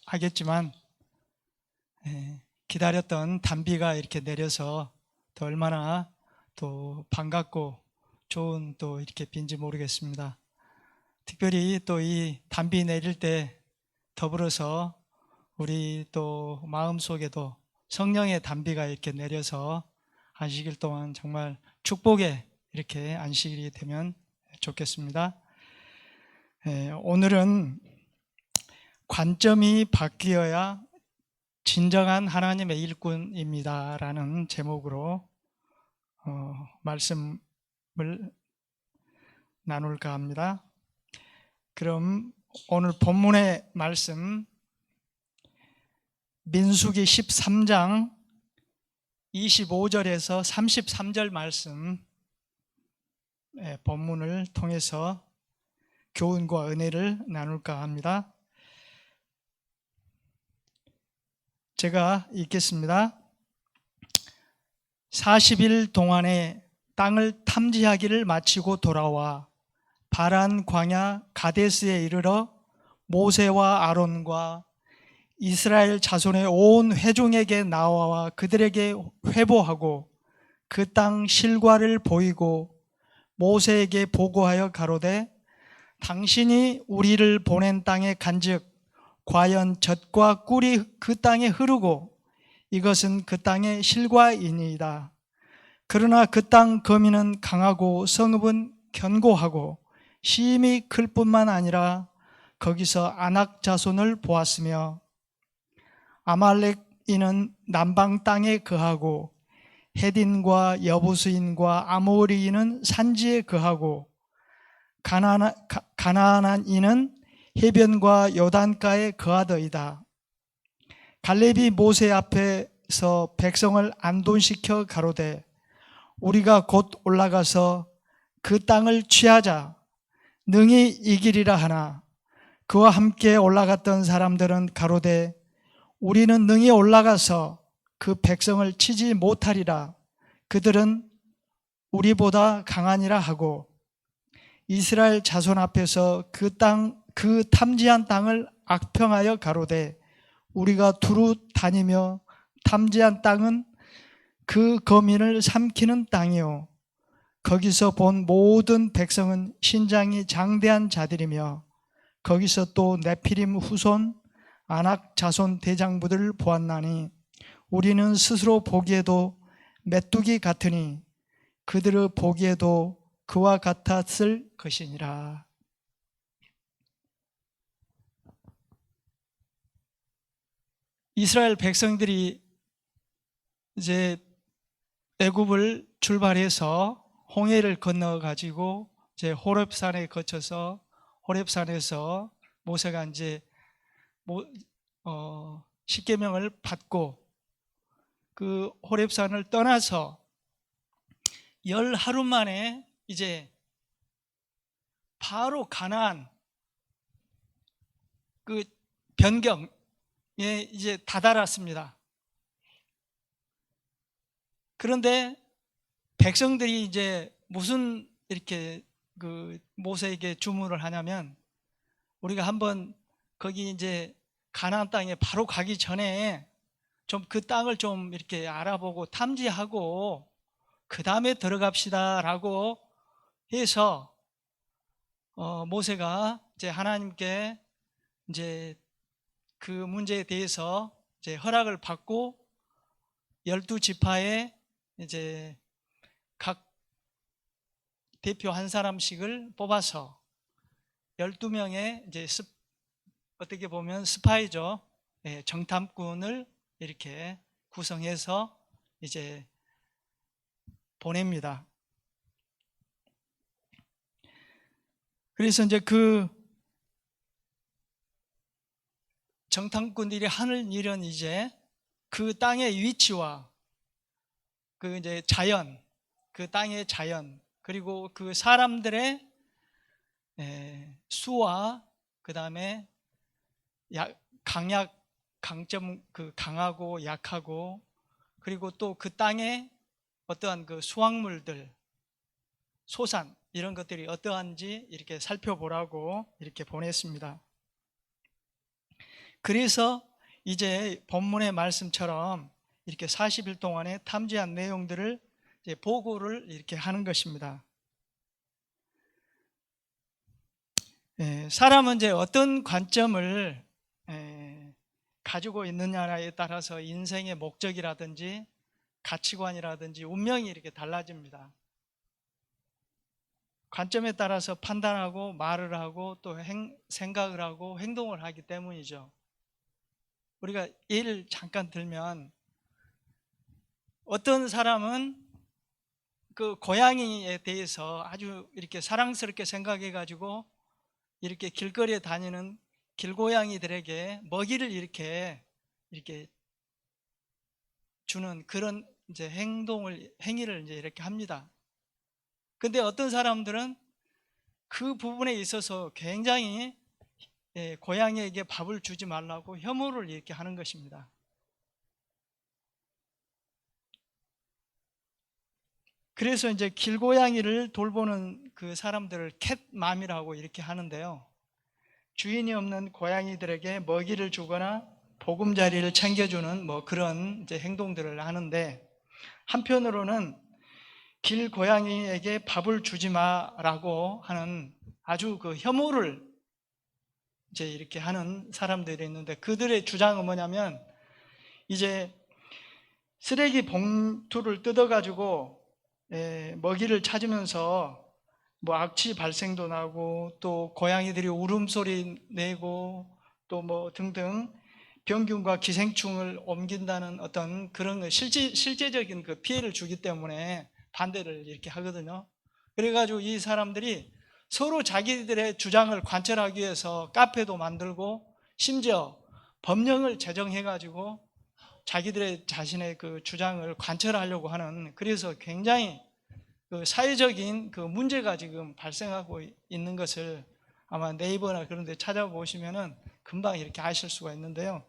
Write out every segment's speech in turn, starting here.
하겠지만 기다렸던 단비가 이렇게 내려서 또 얼마나 또 반갑고 좋은 또 이렇게 빈지 모르겠습니다. 특별히 또 이 단비 내릴 때 더불어서 우리 또 마음속에도 성령의 단비가 이렇게 내려서 안식일 동안 정말 축복의 이렇게 안식일이 되면 좋겠습니다. 오늘은 관점이 바뀌어야 진정한 하나님의 일꾼입니다 라는 제목으로 말씀을 나눌까 합니다. 그럼 오늘 본문의 말씀 민수기 13장 25절에서 33절 말씀 본문을 통해서 교훈과 은혜를 나눌까 합니다. 제가 읽겠습니다. 40일 동안에 땅을 탐지하기를 마치고 돌아와 바란 광야 가데스에 이르러 모세와 아론과 이스라엘 자손의 온 회중에게 나와 그들에게 회보하고 그 땅 실과를 보이고 모세에게 보고하여 가로되 당신이 우리를 보낸 땅에 간즉 과연 젖과 꿀이 그 땅에 흐르고 이것은 그 땅의 실과이니이다. 그러나 그 땅 거민은 강하고 성읍은 견고하고 심히 클 뿐만 아니라 거기서 아낙 자손을 보았으며 아말렉인은 남방 땅에 거하고 헤딘과 여부스인과 아모리인은 산지에 거하고 가나안인은 해변과 요단가에 거하더이다. 갈렙이 모세 앞에서 백성을 안돈시켜 가로되 우리가 곧 올라가서 그 땅을 취하자 능히 이기리라 하나 그와 함께 올라갔던 사람들은 가로되 우리는 능히 올라가서 그 백성을 치지 못하리라. 그들은 우리보다 강하니라 하고 이스라엘 자손 앞에서 그 탐지한 땅을 악평하여 가로되 우리가 두루 다니며 탐지한 땅은 그 거민을 삼키는 땅이요 거기서 본 모든 백성은 신장이 장대한 자들이며 거기서 또 네피림 후손 아낙 자손 대장부들을 보았나니 우리는 스스로 보기에도 메뚜기 같으니 그들을 보기에도 그와 같았을 것이니라. 이스라엘 백성들이 이제 애굽을 출발해서 홍해를 건너 가지고 이제 호렙산에 거쳐서 호렙산에서 모세가 이제 십계명을 받고 그 호렙산을 떠나서 10하루 만에 이제 바로 가나안 그 변경에 이제 다다랐습니다. 그런데 백성들이 이제 무슨 이렇게 그 모세에게 주문을 하냐면 우리가 한번 거기 이제 가나안 땅에 바로 가기 전에 좀 그 땅을 좀 이렇게 알아보고 탐지하고 그 다음에 들어갑시다라고 해서 모세가 이제 하나님께 이제 그 문제에 대해서 이제 허락을 받고 12지파에 이제 각 대표 한 사람씩을 뽑아서 12명의 이제 어떻게 보면 스파이죠. 정탐꾼을 이렇게 구성해서 이제 보냅니다. 그래서 이제 그 정탐꾼들이 하는 일은 이제 그 땅의 위치와 그 이제 자연, 그 땅의 자연, 그리고 그 사람들의 수와 그 다음에 강점, 그 강하고 약하고 그리고 또 그 땅에 어떠한 그 수확물들, 소산 이런 것들이 어떠한지 이렇게 살펴보라고 이렇게 보냈습니다. 그래서 이제 본문의 말씀처럼 이렇게 40일 동안에 탐지한 내용들을 이제 보고를 이렇게 하는 것입니다. 사람은 이제 어떤 관점을 가지고 있느냐에 따라서 인생의 목적이라든지 가치관이라든지 운명이 이렇게 달라집니다. 관점에 따라서 판단하고 말을 하고 또 생각을 하고 행동을 하기 때문이죠. 우리가 예를 잠깐 들면 어떤 사람은 그 고양이에 대해서 아주 이렇게 사랑스럽게 생각해 가지고 이렇게 길거리에 다니는 길고양이들에게 먹이를 이렇게 주는 그런 이제 행위를 이제 이렇게 합니다. 근데 어떤 사람들은 그 부분에 있어서 굉장히 고양이에게 밥을 주지 말라고 혐오를 이렇게 하는 것입니다. 그래서 이제 길고양이를 돌보는 그 사람들을 캣맘이라고 이렇게 하는데요. 주인이 없는 고양이들에게 먹이를 주거나 보금자리를 챙겨주는 뭐 그런 이제 행동들을 하는데, 한편으로는 길고양이에게 밥을 주지 마라고 하는 아주 그 혐오를 이제 이렇게 하는 사람들이 있는데, 그들의 주장은 뭐냐면 이제 쓰레기 봉투를 뜯어가지고 먹이를 찾으면서 뭐 악취 발생도 나고 또 고양이들이 울음소리 내고 또 뭐 등등 병균과 기생충을 옮긴다는 어떤 그런 실제적인 그 피해를 주기 때문에 반대를 이렇게 하거든요. 그래가지고 이 사람들이 서로 자기들의 주장을 관철하기 위해서 카페도 만들고 심지어 법령을 제정해가지고 자기들의 자신의 그 주장을 관철하려고 하는, 그래서 굉장히 그 사회적인 그 문제가 지금 발생하고 있는 것을 아마 네이버나 그런 데 찾아보시면은 금방 이렇게 아실 수가 있는데요.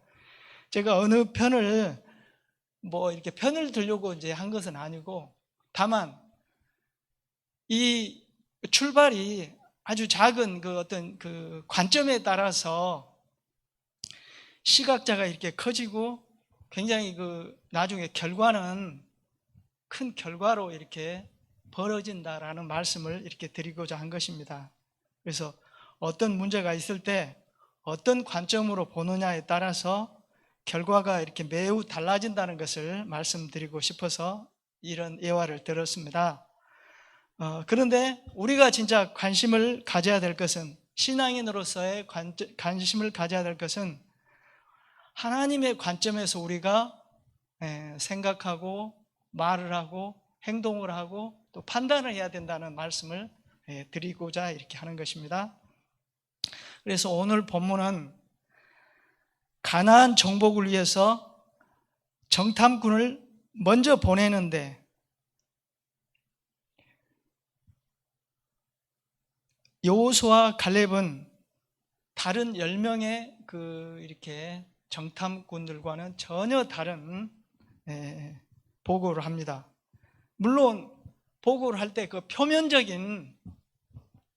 제가 어느 편을 뭐 이렇게 편을 들려고 이제 한 것은 아니고, 다만 이 출발이 아주 작은 그 어떤 그 관점에 따라서 시각자가 이렇게 커지고 굉장히 그 나중에 결과는 큰 결과로 이렇게 벌어진다라는 말씀을 이렇게 드리고자 한 것입니다. 그래서 어떤 문제가 있을 때 어떤 관점으로 보느냐에 따라서 결과가 이렇게 매우 달라진다는 것을 말씀드리고 싶어서 이런 예화를 들었습니다. 그런데 우리가 진짜 관심을 가져야 될 것은, 신앙인으로서의 관심을 가져야 될 것은 하나님의 관점에서 우리가 생각하고 말을 하고 행동을 하고 또 판단을 해야 된다는 말씀을 드리고자 이렇게 하는 것입니다. 그래서 오늘 본문은 가나안 정복을 위해서 정탐꾼을 먼저 보내는데 여호수아와 갈렙은 다른 10명의 그 이렇게 정탐꾼들과는 전혀 다른 보고를 합니다. 물론 보고를 할 때 그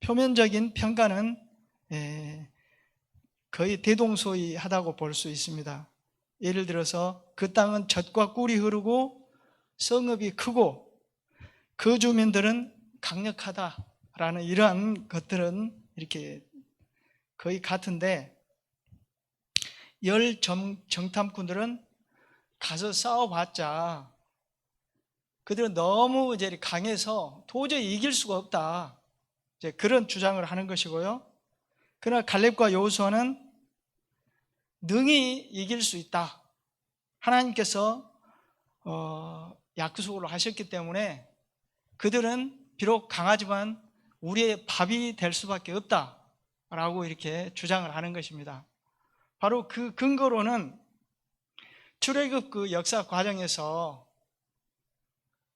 표면적인 평가는 거의 대동소이하다고 볼 수 있습니다. 예를 들어서 그 땅은 젖과 꿀이 흐르고 성읍이 크고 그 주민들은 강력하다라는 이러한 것들은 이렇게 거의 같은데, 정탐꾼들은 가서 싸워봤자 그들은 너무 이제 강해서 도저히 이길 수가 없다, 이제 그런 주장을 하는 것이고요. 그러나 갈렙과 여호수아는 능히 이길 수 있다. 하나님께서 약속을 하셨기 때문에 그들은 비록 강하지만 우리의 밥이 될 수밖에 없다라고 이렇게 주장을 하는 것입니다. 바로 그 근거로는 출애굽 그 역사 과정에서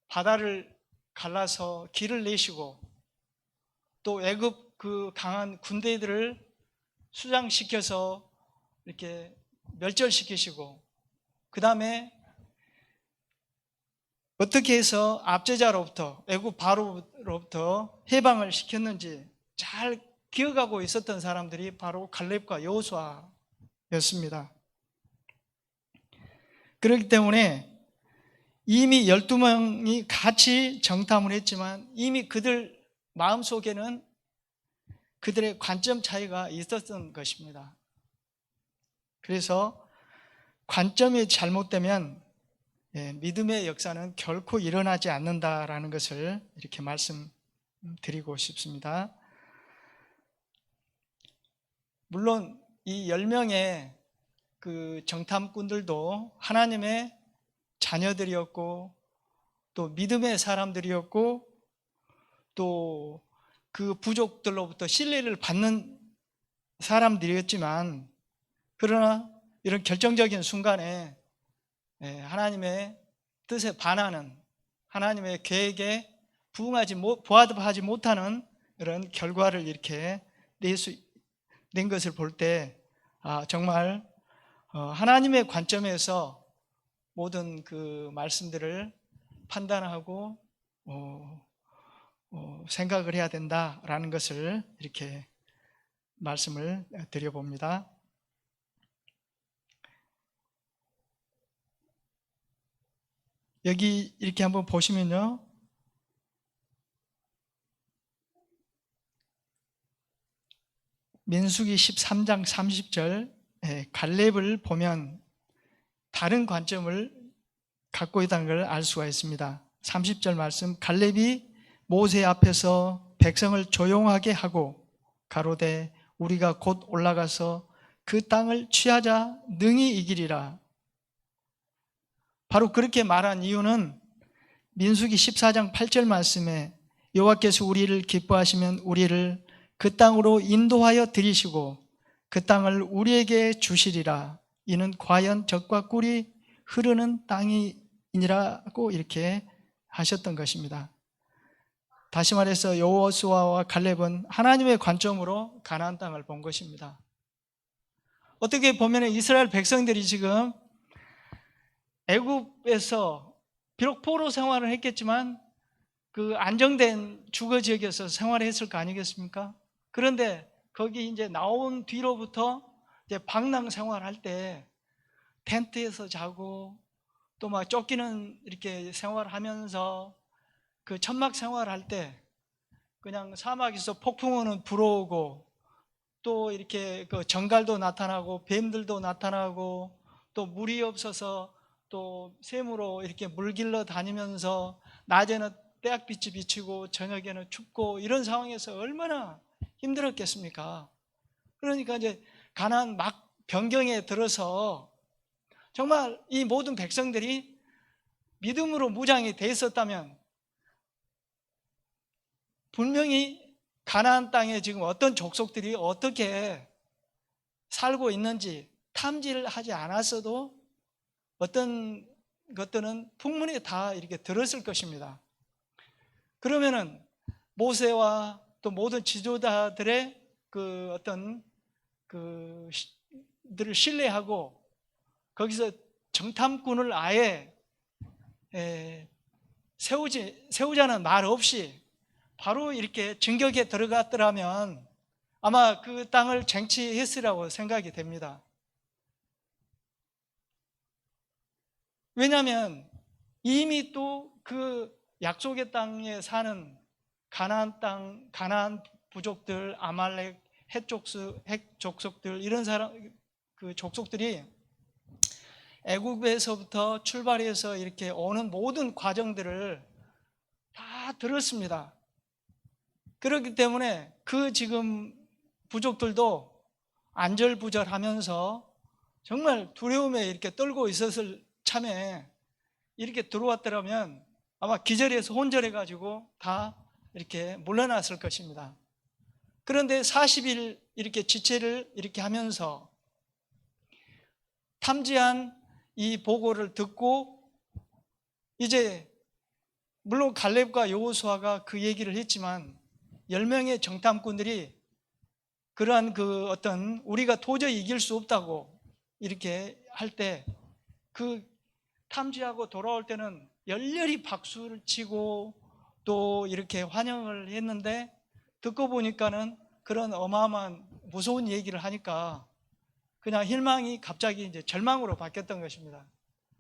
바다를 갈라서 길을 내시고 또 애굽 그 강한 군대들을 수장시켜서 이렇게 멸절시키시고, 그 다음에 어떻게 해서 압제자로부터 애굽 바로로부터 해방을 시켰는지 잘 기억하고 있었던 사람들이 바로 갈렙과 여호수아였습니다. 그렇기 때문에 이미 12명이 같이 정탐을 했지만 이미 그들 마음속에는 그들의 관점 차이가 있었던 것입니다. 그래서 관점이 잘못되면 믿음의 역사는 결코 일어나지 않는다라는 것을 이렇게 말씀드리고 싶습니다. 물론 이 10명의 그 정탐꾼들도 하나님의 자녀들이었고 또 믿음의 사람들이었고 또 그 부족들로부터 신뢰를 받는 사람들이었지만 그러나 이런 결정적인 순간에 하나님의 뜻에 반하는 하나님의 계획에 부합하지 못하는 이런 결과를 이렇게 낸 것을 볼 때 정말 하나님의 관점에서 모든 그 말씀들을 판단하고 생각을 해야 된다라는 것을 이렇게 말씀을 드려봅니다. 여기 이렇게 한번 보시면요, 민수기 13장 30절 갈렙을 보면 다른 관점을 갖고 있다는 걸 알 수가 있습니다. 30절 말씀, 갈렙이 모세 앞에서 백성을 조용하게 하고 가로되 우리가 곧 올라가서 그 땅을 취하자 능히 이기리라. 바로 그렇게 말한 이유는 민수기 14장 8절 말씀에 여호와께서 우리를 기뻐하시면 우리를 그 땅으로 인도하여 들이시고 그 땅을 우리에게 주시리라. 이는 과연 젖과 꿀이 흐르는 땅이니라고 이렇게 하셨던 것입니다. 다시 말해서 여호수아와 갈렙은 하나님의 관점으로 가나안 땅을 본 것입니다. 어떻게 보면 이스라엘 백성들이 지금 애굽에서 비록 포로 생활을 했겠지만 그 안정된 주거 지역에서 생활을 했을 거 아니겠습니까? 그런데 거기 이제 나온 뒤로부터 이제 방랑 생활할 때 텐트에서 자고 또 막 쫓기는 이렇게 생활하면서 그 천막 생활할 때 그냥 사막에서 폭풍우는 불어오고 또 이렇게 그 정갈도 나타나고 뱀들도 나타나고 또 물이 없어서 또 샘으로 이렇게 물길러 다니면서 낮에는 태양빛이 비치고 저녁에는 춥고 이런 상황에서 얼마나 힘들었겠습니까? 그러니까 이제 가나안 막 변경에 들어서 정말 이 모든 백성들이 믿음으로 무장이 돼 있었다면 분명히 가나안 땅에 지금 어떤 족속들이 어떻게 살고 있는지 탐지를 하지 않았어도 어떤 것들은 풍문이 다 이렇게 들었을 것입니다. 그러면은 모세와 또 모든 지도자들의 그 어떤 그들을 신뢰하고 거기서 정탐꾼을 아예 세우자는 말 없이 바로 이렇게 진격에 들어갔더라면 아마 그 땅을 쟁취했으라고 생각이 됩니다. 왜냐하면 이미 또 그 약속의 땅에 사는 가나안 땅, 가나안 부족들, 아말렉, 헷 족속들 이런 사람 그 족속들이 애굽에서부터 출발해서 이렇게 오는 모든 과정들을 다 들었습니다. 그렇기 때문에 그 지금 부족들도 안절부절하면서 정말 두려움에 이렇게 떨고 있었을 참에 이렇게 들어왔더라면 아마 기절해서 혼절해가지고 다 이렇게 물러났을 것입니다. 그런데 40일 이렇게 지체를 이렇게 하면서 탐지한 이 보고를 듣고 이제 물론 갈렙과 여호수아가 그 얘기를 했지만 10명의 정탐꾼들이 그러한 그 어떤 우리가 도저히 이길 수 없다고 이렇게 할 때 그 탐지하고 돌아올 때는 열렬히 박수를 치고 또 이렇게 환영을 했는데 듣고 보니까는 그런 어마어마한 무서운 얘기를 하니까 그냥 희망이 갑자기 이제 절망으로 바뀌었던 것입니다.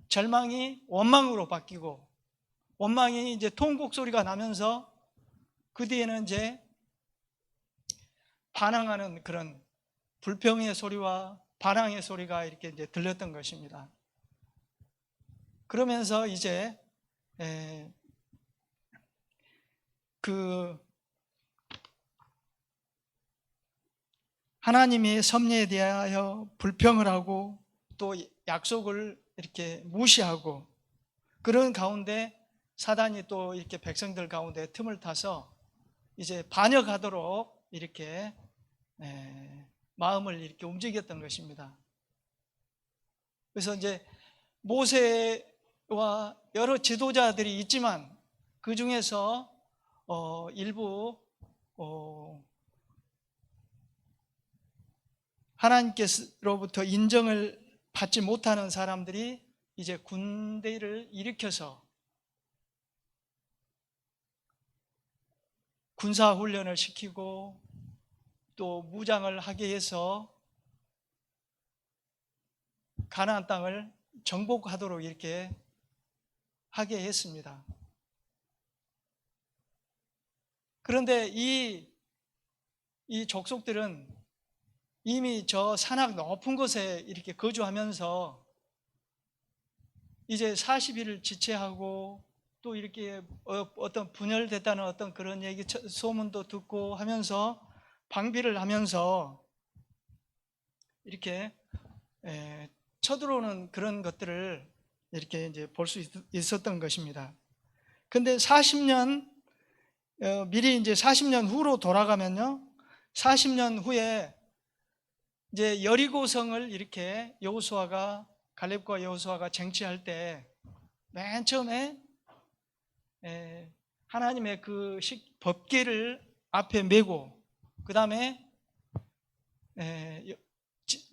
절망이 원망으로 바뀌고, 원망이 이제 통곡 소리가 나면서 그 뒤에는 이제 반항하는 그런 불평의 소리와 반항의 소리가 이렇게 이제 들렸던 것입니다. 그러면서 이제 그 하나님의 섭리에 대하여 불평을 하고 또 약속을 이렇게 무시하고, 그런 가운데 사단이 또 이렇게 백성들 가운데 틈을 타서 이제 반역하도록 이렇게 마음을 이렇게 움직였던 것입니다. 그래서 이제 모세와 여러 지도자들이 있지만 그 중에서 일부 하나님께로부터 인정을 받지 못하는 사람들이 이제 군대를 일으켜서 군사훈련을 시키고 또 무장을 하게 해서 가나안 땅을 정복하도록 이렇게 하게 했습니다. 그런데 이 족속들은 이미 저 산악 높은 곳에 이렇게 거주하면서 이제 40일을 지체하고 또 이렇게 어떤 분열됐다는 어떤 그런 얘기, 소문도 듣고 하면서 방비를 하면서 이렇게 쳐들어오는 그런 것들을 이렇게 이제 볼 수 있었던 것입니다. 근데 40년, 미리 이제 40년 후로 돌아가면요, 40년 후에 이제 여리고성을 이렇게 갈렙과 여호수아가 쟁취할 때 맨 처음에 하나님의 그 법궤를 앞에 메고, 그 다음에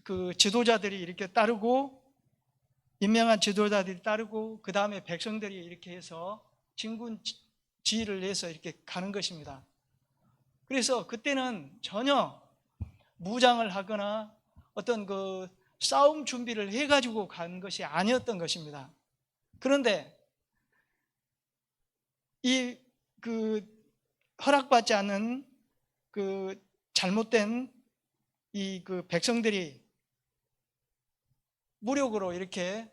그 지도자들이 이렇게 따르고, 임명한 지도자들이 따르고, 그 다음에 백성들이 이렇게 해서 진군 지휘를 해서 이렇게 가는 것입니다. 그래서 그때는 전혀 무장을 하거나 어떤 그 싸움 준비를 해가지고 간 것이 아니었던 것입니다. 그런데 이 그 허락받지 않은 그 잘못된 이 그 백성들이 무력으로 이렇게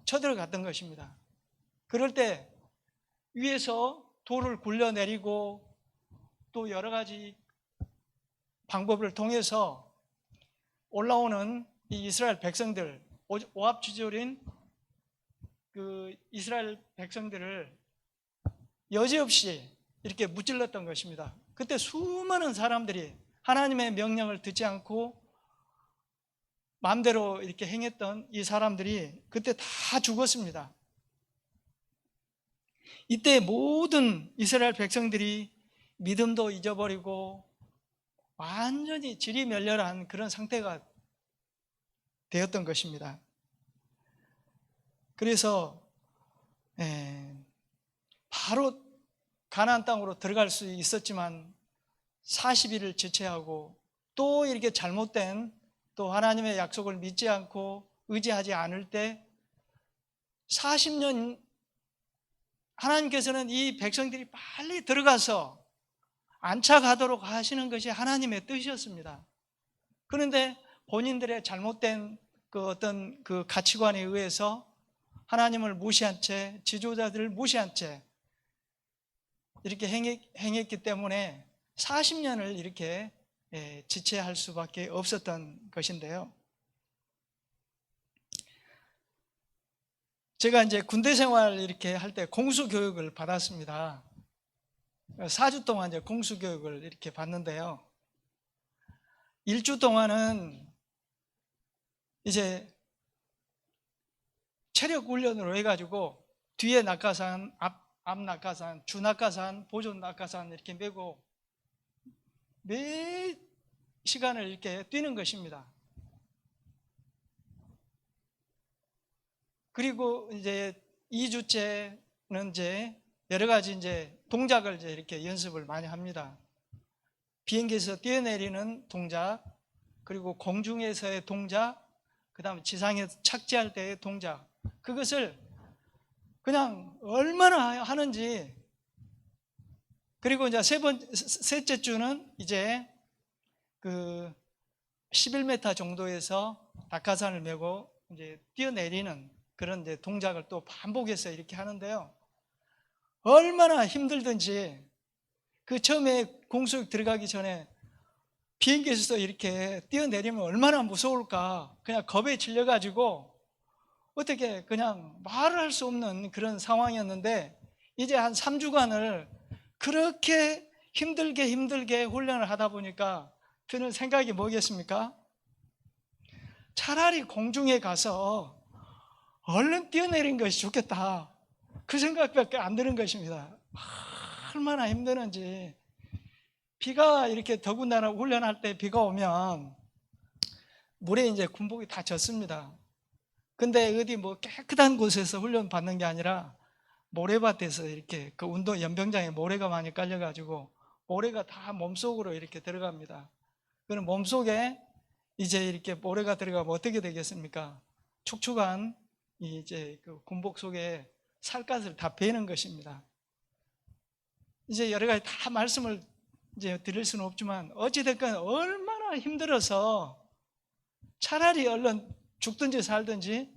쳐들어갔던 것입니다. 그럴 때 위에서 돌을 굴려내리고 또 여러 가지 방법을 통해서 올라오는 이 이스라엘 백성들, 오합지졸인 그 이스라엘 백성들을 여지없이 이렇게 무찔렀던 것입니다. 그때 수많은 사람들이 하나님의 명령을 듣지 않고 마음대로 이렇게 행했던 이 사람들이 그때 다 죽었습니다. 이때 모든 이스라엘 백성들이 믿음도 잊어버리고 완전히 지리멸렬한 그런 상태가 되었던 것입니다. 그래서 바로 가나안 땅으로 들어갈 수 있었지만 40일을 지체하고 또 이렇게 잘못된, 또 하나님의 약속을 믿지 않고 의지하지 않을 때 40년 하나님께서는 이 백성들이 빨리 들어가서 안착하도록 하시는 것이 하나님의 뜻이었습니다. 그런데 본인들의 잘못된 그 어떤 그 가치관에 의해서 하나님을 무시한 채, 지도자들을 무시한 채 이렇게 행했기 때문에 40년을 이렇게 지체할 수밖에 없었던 것인데요. 제가 이제 군대 생활 이렇게 할 때 공수 교육을 받았습니다. 4주 동안 이제 공수 교육을 이렇게 받는데요. 1주 동안은 이제 체력 훈련으로 해가지고 뒤에 낙하산, 앞 낙하산, 주 낙하산, 보조 낙하산 이렇게 메고 매 시간을 이렇게 뛰는 것입니다. 그리고 이제 2주째는 이제 여러 가지 이제 동작을 이제 이렇게 연습을 많이 합니다. 비행기에서 뛰어내리는 동작, 그리고 공중에서의 동작, 그 다음에 지상에서 착지할 때의 동작, 그것을 그냥 얼마나 하는지. 그리고 이제 셋째 주는 이제 그 11m 정도에서 낙하산을 메고 이제 뛰어내리는 그런 이제 동작을 또 반복해서 이렇게 하는데요. 얼마나 힘들든지 그 처음에 공수육 들어가기 전에 비행기에서 이렇게 뛰어내리면 얼마나 무서울까. 그냥 겁에 질려가지고 어떻게 그냥 말을 할 수 없는 그런 상황이었는데 이제 한 3주간을 그렇게 힘들게 훈련을 하다 보니까 드는 생각이 뭐겠습니까? 차라리 공중에 가서 얼른 뛰어내린 것이 좋겠다. 그 생각밖에 안 드는 것입니다. 얼마나 힘드는지. 비가 이렇게 더군다나 훈련할 때 비가 오면 물에 이제 군복이 다 젖습니다. 근데 어디 뭐 깨끗한 곳에서 훈련 받는 게 아니라 모래밭에서 이렇게 그 운동 연병장에 모래가 많이 깔려가지고 모래가 다 몸속으로 이렇게 들어갑니다. 그럼 몸속에 이제 이렇게 모래가 들어가면 어떻게 되겠습니까? 축축한 이제 그 군복 속에 살갗을 다 베는 것입니다. 이제 여러 가지 다 말씀을 이제 드릴 수는 없지만 어찌됐건 얼마나 힘들어서 차라리 얼른 죽든지 살든지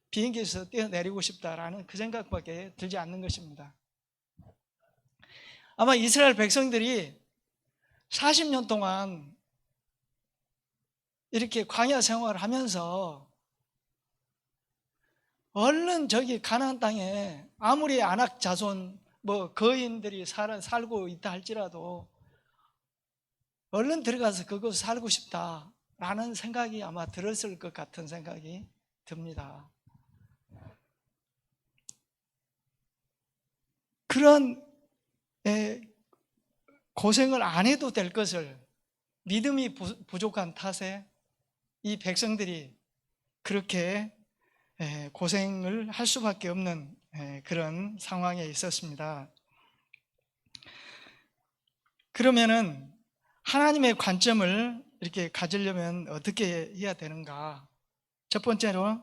비행기에서 뛰어내리고 싶다라는 그 생각밖에 들지 않는 것입니다. 아마 이스라엘 백성들이 40년 동안 이렇게 광야 생활을 하면서 얼른 저기 가나안 땅에 아무리 아낙 자손 뭐 거인들이 살고 있다 할지라도 얼른 들어가서 그곳에 살고 싶다라는 생각이 아마 들었을 것 같은 생각이 듭니다. 그런 고생을 안 해도 될 것을 믿음이 부족한 탓에 이 백성들이 그렇게 고생을 할 수밖에 없는 그런 상황에 있었습니다. 그러면은 하나님의 관점을 이렇게 가지려면 어떻게 해야 되는가? 첫 번째로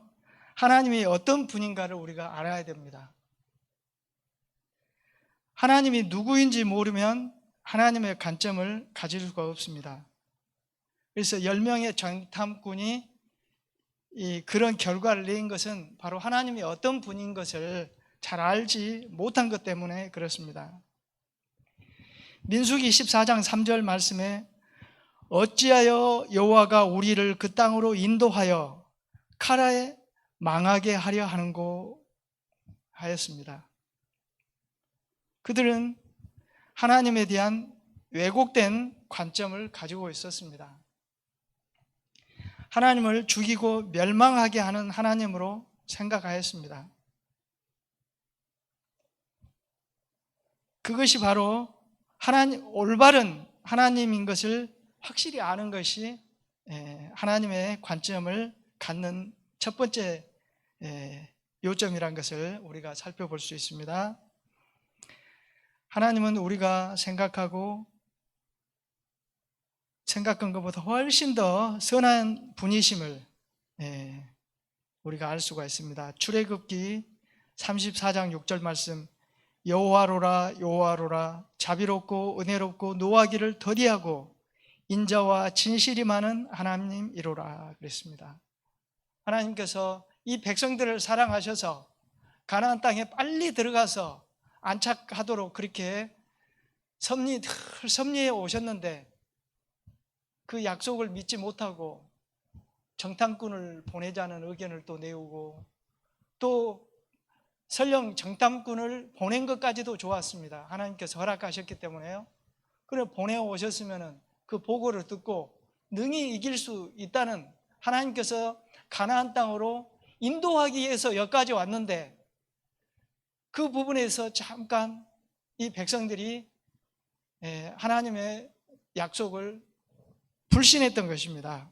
하나님이 어떤 분인가를 우리가 알아야 됩니다. 하나님이 누구인지 모르면 하나님의 관점을 가질 수가 없습니다. 그래서 10명의 정탐꾼이 그런 결과를 낸 것은 바로 하나님이 어떤 분인 것을 잘 알지 못한 것 때문에 그렇습니다. 민수기 14장 3절 말씀에 어찌하여 여호와가 우리를 그 땅으로 인도하여 카라에 망하게 하려 하는고 하였습니다. 그들은 하나님에 대한 왜곡된 관점을 가지고 있었습니다. 하나님을 죽이고 멸망하게 하는 하나님으로 생각하였습니다. 그것이 바로 올바른 하나님인 것을 확실히 아는 것이 하나님의 관점을 갖는 첫 번째 요점이라는 것을 우리가 살펴볼 수 있습니다. 하나님은 우리가 생각한 것보다 훨씬 더 선한 분이심을 우리가 알 수가 있습니다. 출애굽기 34장 6절 말씀, 여호와로라 여호와로라 자비롭고 은혜롭고 노하기를 더디하고 인자와 진실이 많은 하나님이로라 그랬습니다. 하나님께서 이 백성들을 사랑하셔서 가나안 땅에 빨리 들어가서 안착하도록 그렇게 섭리해 오셨는데 그 약속을 믿지 못하고 정탐꾼을 보내자는 의견을 또 내오고 또 설령 정탐꾼을 보낸 것까지도 좋았습니다. 하나님께서 허락하셨기 때문에요. 그래 보내오셨으면 그 보고를 듣고 능히 이길 수 있다는 하나님께서 가나안 땅으로 인도하기 위해서 여기까지 왔는데 그 부분에서 잠깐 이 백성들이 하나님의 약속을 불신했던 것입니다.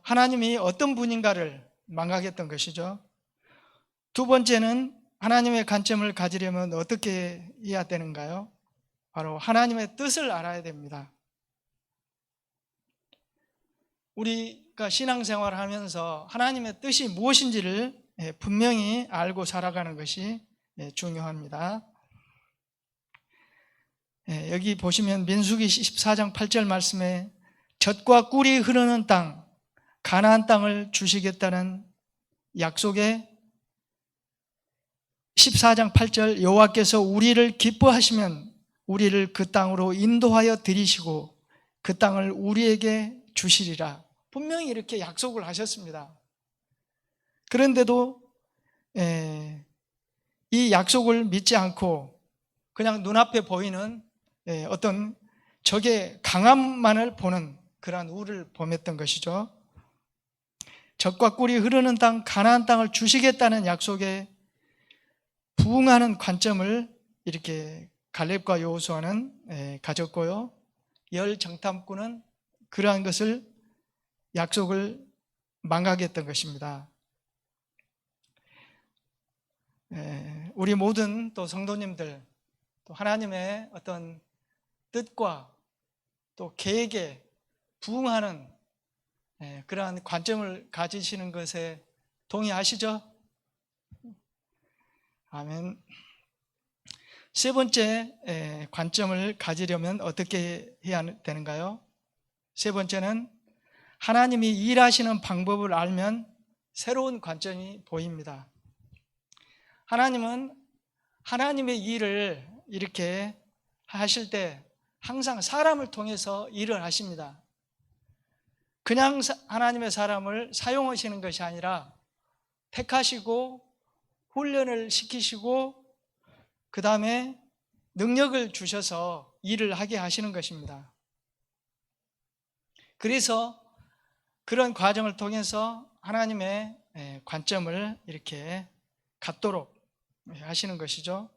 하나님이 어떤 분인가를 망각했던 것이죠. 두 번째는 하나님의 관점을 가지려면 어떻게 해야 되는가요? 바로 하나님의 뜻을 알아야 됩니다. 우리가 신앙생활을 하면서 하나님의 뜻이 무엇인지를 분명히 알고 살아가는 것이 중요합니다. 여기 보시면 민수기 14장 8절 말씀에 젖과 꿀이 흐르는 땅, 가나안 땅을 주시겠다는 약속에 14장 8절 여호와께서 우리를 기뻐하시면 우리를 그 땅으로 인도하여 들이시고 그 땅을 우리에게 주시리라. 분명히 이렇게 약속을 하셨습니다. 그런데도 이 약속을 믿지 않고 그냥 눈앞에 보이는 어떤 적의 강함만을 보는 그러한 우를 범했던 것이죠. 젖과 꿀이 흐르는 땅 가나안 땅을 주시겠다는 약속에 부응하는 관점을 이렇게 갈렙과 여호수아는 가졌고요. 열 정탐꾼은 그러한 것을 약속을 망각했던 것입니다. 우리 모든 또 성도님들 또 하나님의 어떤 뜻과 또 계획에 부응하는 그러한 관점을 가지시는 것에 동의하시죠? 아멘. 세 번째 관점을 가지려면 어떻게 해야 되는가요? 세 번째는 하나님이 일하시는 방법을 알면 새로운 관점이 보입니다. 하나님은 하나님의 일을 이렇게 하실 때 항상 사람을 통해서 일을 하십니다. 그냥 하나님의 사람을 사용하시는 것이 아니라 택하시고 훈련을 시키시고 그 다음에 능력을 주셔서 일을 하게 하시는 것입니다. 그래서 그런 과정을 통해서 하나님의 관점을 이렇게 갖도록 하시는 것이죠.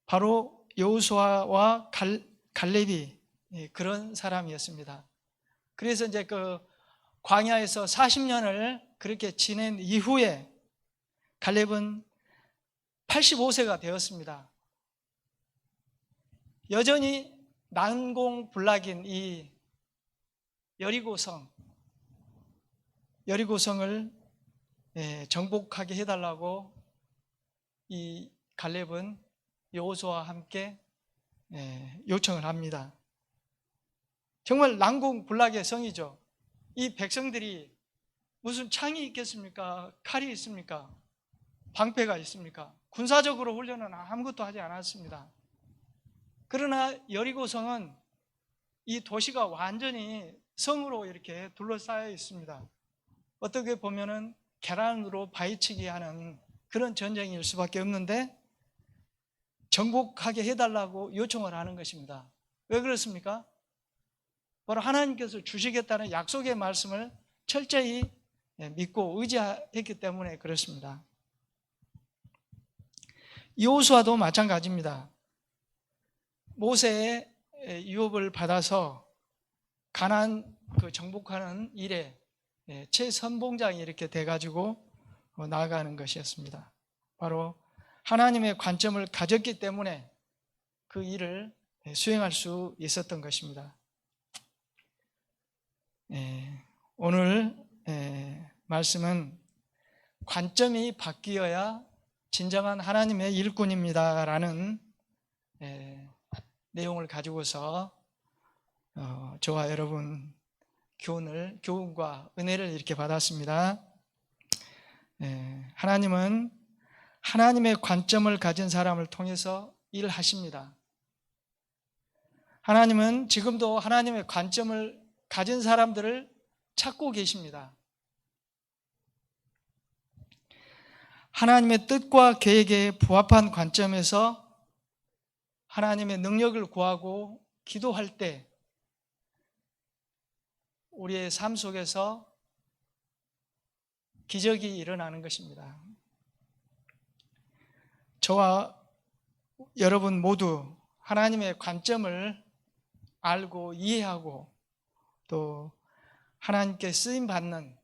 바로 여호수아와 갈렙이 그런 사람이었습니다. 그래서 이제 그 광야에서 40년을 그렇게 지낸 이후에 갈렙은 85세가 되었습니다. 여전히 난공불락인 이 여리고성을 정복하게 해달라고 이 갈렙은 여호수아와 함께 요청을 합니다. 정말 난공불락의 성이죠. 이 백성들이 무슨 창이 있겠습니까? 칼이 있습니까? 방패가 있습니까? 군사적으로 훈련은 아무것도 하지 않았습니다. 그러나 여리고성은 이 도시가 완전히 성으로 이렇게 둘러싸여 있습니다. 어떻게 보면은 계란으로 바위치기 하는 그런 전쟁일 수밖에 없는데 정복하게 해달라고 요청을 하는 것입니다. 왜 그렇습니까? 바로 하나님께서 주시겠다는 약속의 말씀을 철저히 믿고 의지했기 때문에 그렇습니다. 여호수아도 마찬가지입니다. 모세의 유업을 받아서 가나안 정복하는 일에 최선봉장이 이렇게 돼가지고 나아가는 것이었습니다. 바로 하나님의 관점을 가졌기 때문에 그 일을 수행할 수 있었던 것입니다. 오늘 말씀은 관점이 바뀌어야 진정한 하나님의 일꾼입니다 라는 내용을 가지고서 저와 여러분 교훈과 은혜를 이렇게 받았습니다. 하나님은 하나님의 관점을 가진 사람을 통해서 일하십니다. 하나님은 지금도 하나님의 관점을 가진 사람들을 찾고 계십니다. 하나님의 뜻과 계획에 부합한 관점에서 하나님의 능력을 구하고 기도할 때 우리의 삶 속에서 기적이 일어나는 것입니다. 저와 여러분 모두 하나님의 관점을 알고 이해하고 또 하나님께 쓰임받는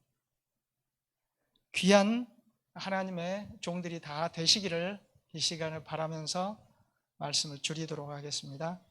귀한 하나님의 종들이 다 되시기를 이 시간을 바라면서 말씀을 줄이도록 하겠습니다.